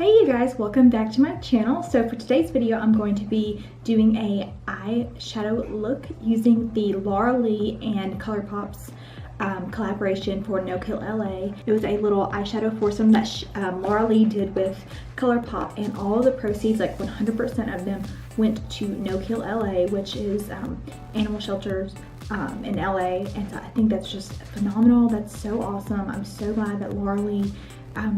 Hey you guys, welcome back to my channel. So for today's video, I'm going to be doing a eyeshadow look using the Laura Lee and Colourpop's collaboration for No Kill LA. It was a little eyeshadow foursome that Laura Lee did with Colourpop, and all of the proceeds, like 100% of them, went to No Kill LA, which is animal shelters in LA. And so I think that's just phenomenal. That's so awesome. I'm so glad that Laura Lee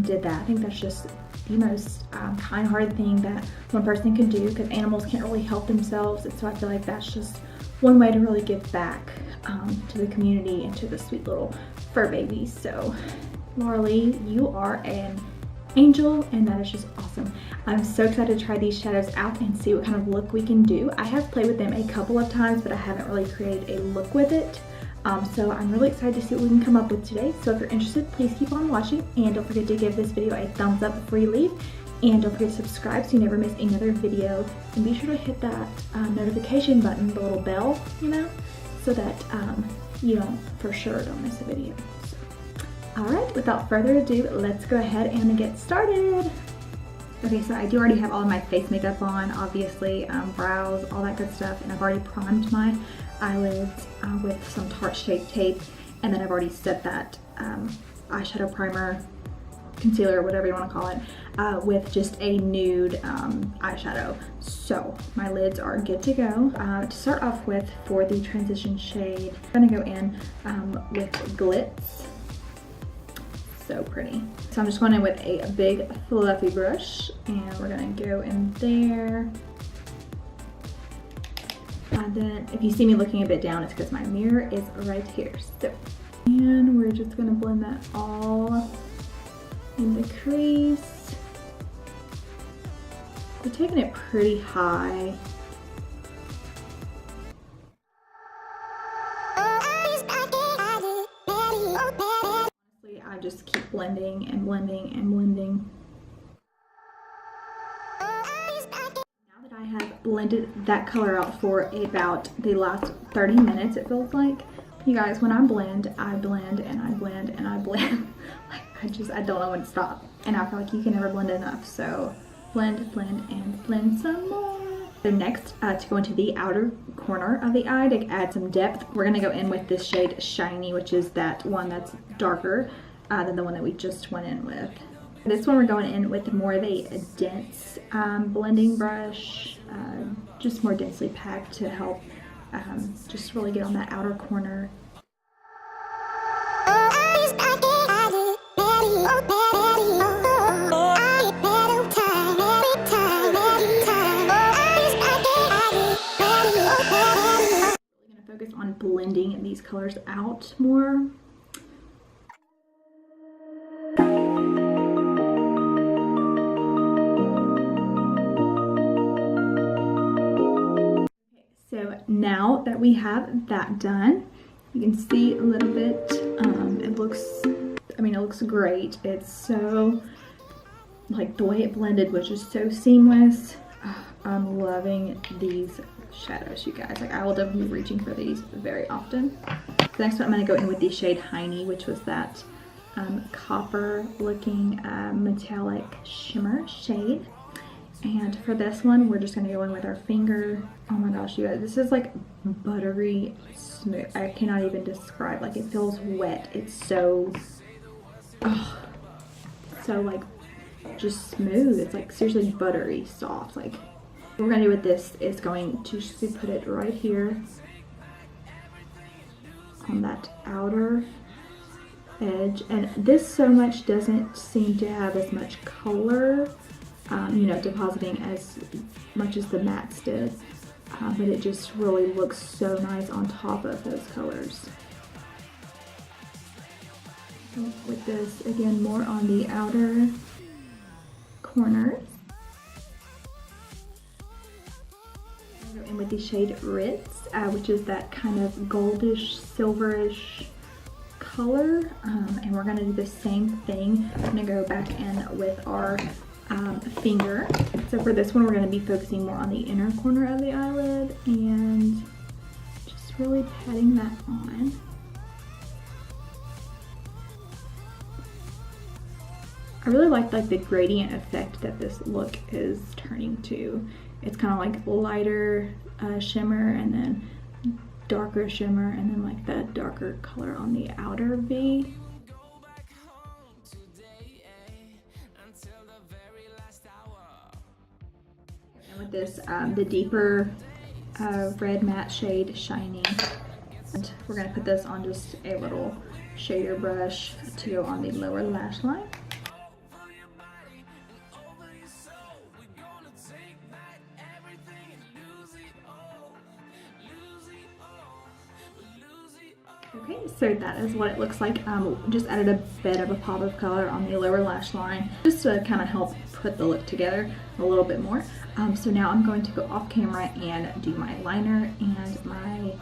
did that. I think that's just the most kind-hearted thing that one person can do, because animals can't really help themselves, and so I feel like that's just one way to really give back to the community and to the sweet little fur babies. So Laura Lee, you are an angel, and that is just awesome. I'm so excited to try these shadows out and see what kind of look we can do. I have played with them a couple of times, but I haven't really created a look with it. So I'm really excited to see what we can come up with today. So if you're interested, please keep on watching, and don't forget to give this video a thumbs up before you leave, and don't forget to subscribe so you never miss another video, and be sure to hit that notification button, the little bell, you know, so that you don't miss a video. So, all right, without further ado, let's go ahead and get started. Okay, so I do already have all of my face makeup on, obviously, brows, all that good stuff, and I've already primed my eyelids with some Tarte Shape Tape, and then I've already set that eyeshadow primer, concealer, whatever you want to call it, with just a nude eyeshadow. So my lids are good to go. To start off with, for the transition shade, I'm gonna go in with Glitz. So pretty. So I'm just going in with a big fluffy brush, and we're gonna go in there. And then if you see me looking a bit down, it's because my mirror is right here. So, and we're just gonna blend that all in the crease. We're taking it pretty high. Honestly, I just keep blending and blending and blending. I have blended that color out for about the last 30 minutes, it feels like. You guys, when I blend, I blend and I blend and I blend. Like, I don't know when to stop. And I feel like you can never blend enough. So blend, blend, and blend some more. So next, to go into the outer corner of the eye to add some depth, we're gonna go in with this shade Shiny, which is that one that's darker than the one that we just went in with. This one we're going in with more of a dense blending brush, just more densely packed to help just really get on that outer corner. Really gonna focus on blending these colors out more. So now that we have that done, you can see a little bit, it looks great. It's so, like, the way it blended was just so seamless. I'm loving these shadows, you guys. Like, I will definitely be reaching for these very often. The next one, I'm gonna go in with the shade Hiney, which was that copper looking metallic shimmer shade. And for this one, we're just gonna go in with our finger. Oh my gosh, you guys, this is like buttery smooth. I cannot even describe, like, it feels wet. It's so, so like just smooth. It's like seriously buttery soft. Like, what we're gonna do with this is going to just put it right here on that outer edge. And this so much doesn't seem to have as much color, you know, depositing as much as the mattes did, but it just really looks so nice on top of those colors. With this, again, more on the outer corners. Go in with the shade Ritz, which is that kind of goldish, silverish color, and we're gonna do the same thing. I'm gonna go back in with our finger. So for this one, we're going to be focusing more on the inner corner of the eyelid and just really patting that on. I really like the gradient effect that this look is turning to. It's kind of like lighter shimmer and then darker shimmer and then like the darker color on the outer V. And with this, the deeper red matte shade Shining. And we're gonna put this on just a little shader brush to go on the lower lash line. Okay, so that is what it looks like. Just added a bit of a pop of color on the lower lash line just to kind of help put the look together a little bit more. So now I'm going to go off camera and do my liner and my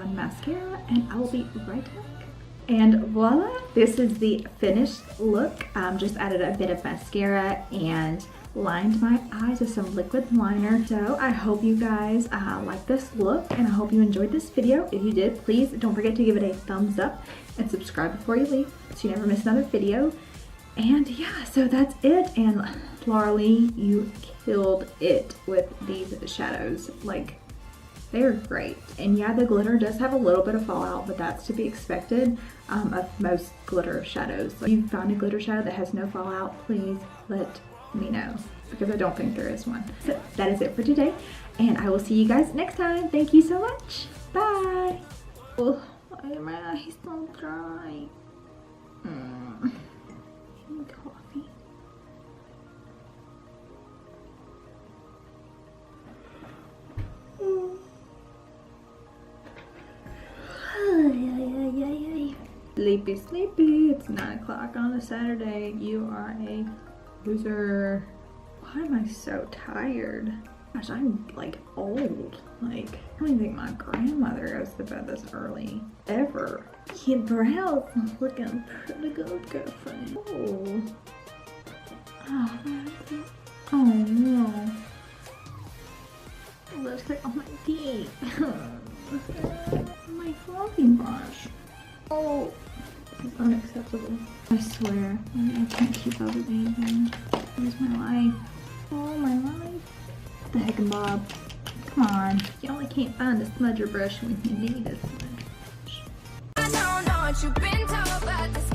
mascara, and I will be right back. And voila, this is the finished look. Just added a bit of mascara and lined my eyes with some liquid liner. So I hope you guys like this look, and I hope you enjoyed this video. If you did, please don't forget to give it a thumbs up and subscribe before you leave so you never miss another video. And yeah, so that's it. And Laura Lee, you killed it with these shadows. Like, they're great. And yeah, the glitter does have a little bit of fallout, but that's to be expected of most glitter shadows. So if you found a glitter shadow that has no fallout, please let me know, because I don't think there is one. So that is it for today, and I will see you guys next time. Thank you so much. Bye. Oh, why are my eyes so dry? Coffee. Sleepy, sleepy. It's 9 o'clock on a Saturday. You are a loser. Why am I so tired? Gosh, I'm like old. Like, I don't even think my grandmother goes to bed this early. Ever. Your brows are looking pretty good, girlfriend. Oh. Oh, oh no. Lipstick on my teeth. My fluffy brush. Oh, it's unacceptable. I swear, I can't keep up with anything. Here's my life. Oh, my life. What the heck, Bob? Come on. You only can't find a smudger brush when you need a smudger brush. I don't know what you've been told, but this